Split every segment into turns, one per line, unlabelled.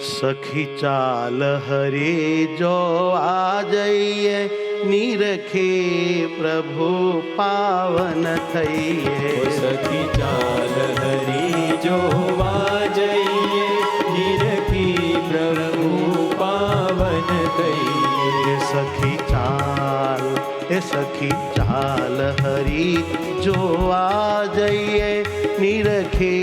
સખી ચાલ હરે જો આ જઈએ, નિરખે પ્રભુ પાવન થઈએ.
સખી ચાલ હરી જોવા જઈએ, નિરખી પ્રભુ પાવન થઈએ.
સખી ચાલ સખી ચાલ હરી જોવા જઈએ, નિરખે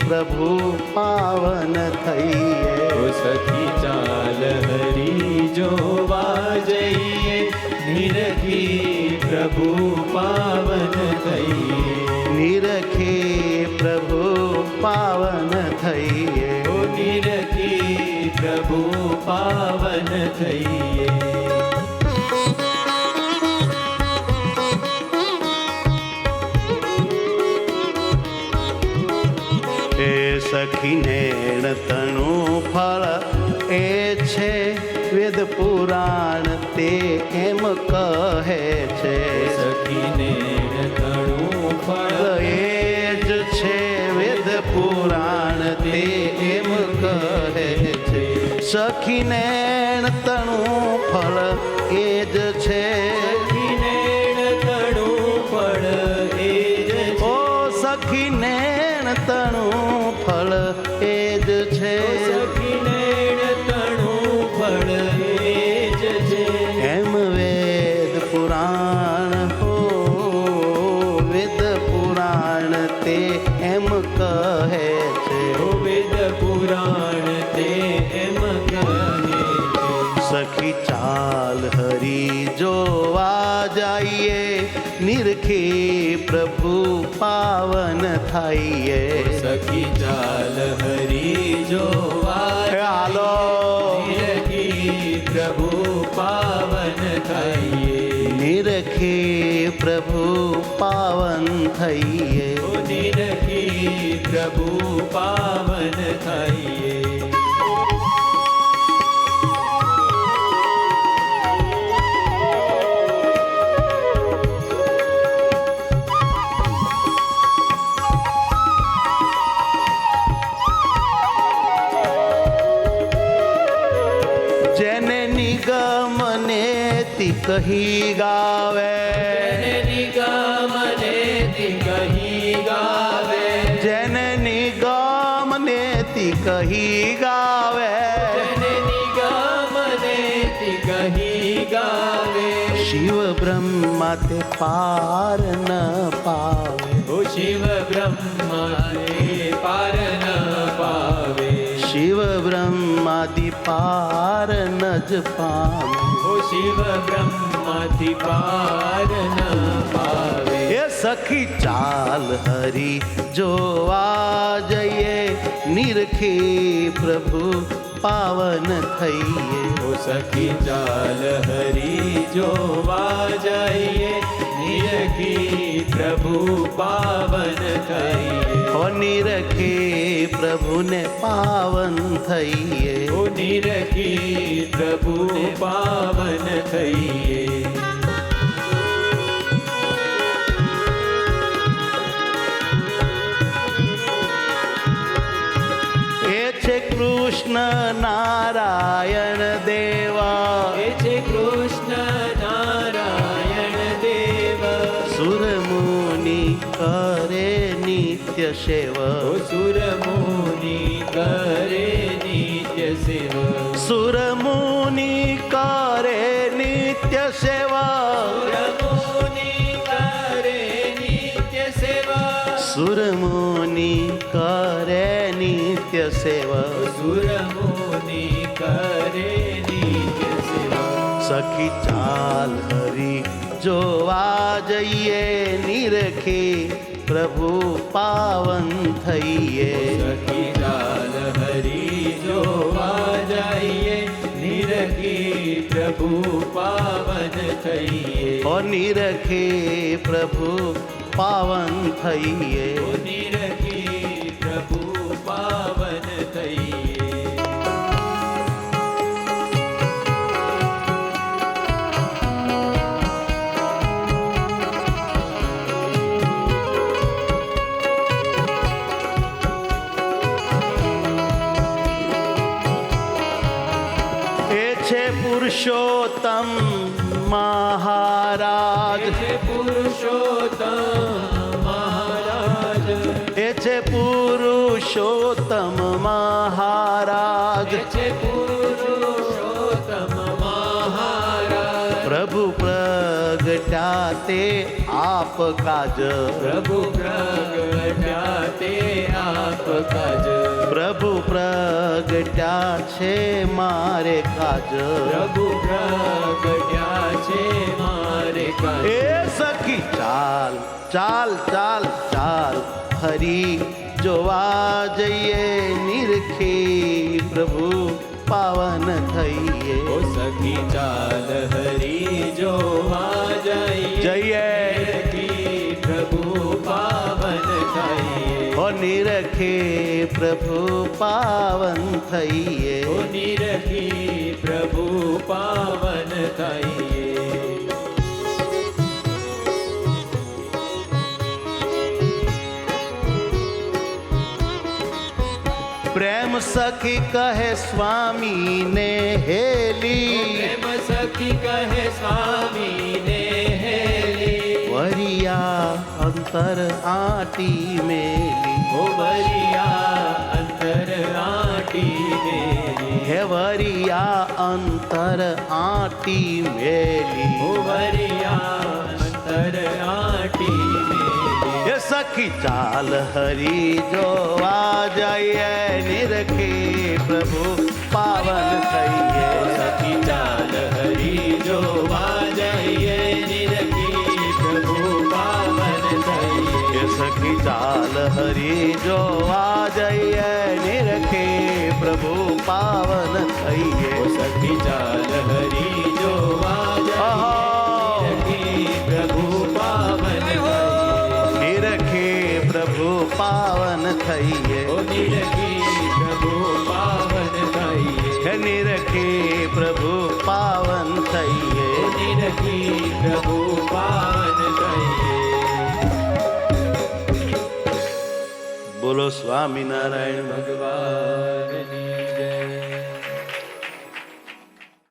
પ્રભુ પાવન થઈએ.
સખી ચાલ હરી જોવા જઈએ, નિરખી પ્રભુ પાવન થઈએ.
નિરખે પ્રભુ પાવન થઈએ.
નિરખી પ્રભુ પાવન થઈએ.
સખી નેણ તણું ફળ એ છે, વેદ પુરાણ તે એમ કહે છે.
સખી નેણ તણું ફળ
એ જ છે, વેદ પુરાણ તે એમ કહે છે. સખી નેણ તણું ફળ એ જ છે.
સખી નેણ તણું ફળ એ જ છે.
ઓ સખી નેણ તણું ફળ એ જ છે.
સખી નેણ તણું ફળ એ જ છે.
એમ વેદ પુરાણ હો, વેદ પુરાણ તે એમ કહે છે.
વેદ પુરાણ તે એમ કહે છે.
સખી ચાલ હરી જોવા જઈએ, નિરખે પ્રભુ પાવન થઈએ.
સખી ચાલ હરી જોવા
હાલો
નિરખી પ્રભુ પાવન થઈએ.
નિરખે પ્રભુ પાવન થઈએ.
નિરખી પ્રભુ પાવન થઈએ.
જેને નિગમ નેતિ કહી ગાવે,
નિગમ નેતિ કહી ગાવે.
જેને નિગમ નેતિ કહી ગાવે,
નિગમ નેતિ કહી ગાવે.
શિવ બ્રહ્મા તે પાર ન પાવે.
ઓ શિવ બ્રહ્મા તે પાર ન પાવે.
શિવ બ્રહ્માદિ પાર ન જ પામે.
ઓ શિવ બ્રહ્માથી પાર ન પાવે.
એ સખી ચાલ હરી જોવા જઈએ, નિરખે પ્રભુ પાવન થઈએ.
ઓ સખી ચાલ હરી જોવા જઈએ, નિરખી પ્રભુ પાવન થઈએ.
ઓ નિરખે પ્રભુને પાવન થઈએ.
ઓ નિરખી પ્રભુ પાવન થઈએ.
એ છે કૃષ્ણ નારાયણ દેવા,
એ છે કૃષ્ણ નારાયણ દેવ.
સુર મુનિ કરે નિત્ય સેવા.
ઓ સુર મુનિ કરે નિત્ય સેવા.
સુર મુનિ કરે નિત્ય સેવા.
સુર મુનિ કરે નિત્ય સેવા.
સુર મુનિ કરે નિત્ય સેવા.
સુર મુનિ કરે નિત્ય સેવા.
સખી ચાલ હરી જોવા જઈએ, નિરખે પ્રભુ પાવન થઈએ.
સખી ચાલ હરી જોવા જઈએ, નિરખી પ્રભુ પાવન થઈએ.
ઓ નિરખે પ્રભુ પાવન થઈએ.
ઓ નિરખી પ્રભુ પાવન થઈએ.
છે પુરુષોત્તમ મહારાજ,
છે પુરુષોત્તમ મહારાજ,
એ છે પુરુષોત્તમ મહારાજ,
છે પુરુષોત્તમ મહારાજ.
પ્રભુ પ્રગટ્યા તે આપ કાજ,
પ્રભુ પ્રગટ્યા તે આપ કાજ,
પ્રભુ પ્રગટ્યા છે મારે કાજ.
પ્રભુ પ્રગટ્યા છે મારે કાજ.
એ સખી ચાલ ચાલ ચાલ ચાલ, હરી જોવા જઈએ નિરખી, પ્રભુ પાવન થઈએ.
ઓ સખી ચાલ હરી જોવા જઈએ,
જઈએ
પ્રભુ પાવન થઈએ.
ઓ નિરખે પ્રભુ પાવન થઈએ.
ઓ નિરખી પ્રભુ પાવન થઈએ.
પ્રેમ સખી કહે સ્વામી ને હેલી,
પ્રેમ સખી કહે સ્વામી ને હેલી,
વરિયા અંતર આટી મેલી.
ઓ વરિયા અંતર આટી મેલી,
હે વરિયા અંતર આટી મેલી.
ઓ વરિયા અંતર આટી મેલી.
એ સખી ચાલ હરી જોવા જઈએ નિરખે, પ્રભુ પાવન થઈએ.
સખી ચાલ હરી જોવા જઈએ નિરખી, પ્રભુ પાવન થઈએ.
એ સખી ચાલ હરી જોવા જઈએ નિરખે, પ્રભુ પાવન થઈએ.
ઓ સખી ચાલ હરી જોવા જઈએ નિરખી, પ્રભુ પાવન થઈએ.
નિરખે પ્રભુ પાવન થઈએ.
ઓ નિરખી પ્રભુ પાવન થઈએ.
હે નિરખે પ્રભુ પાવન થઈએ.
ઓ નિરખી પ્રભુ પાવન થઈએ.
બોલો સ્વામિનારાયણ
ભગવાનની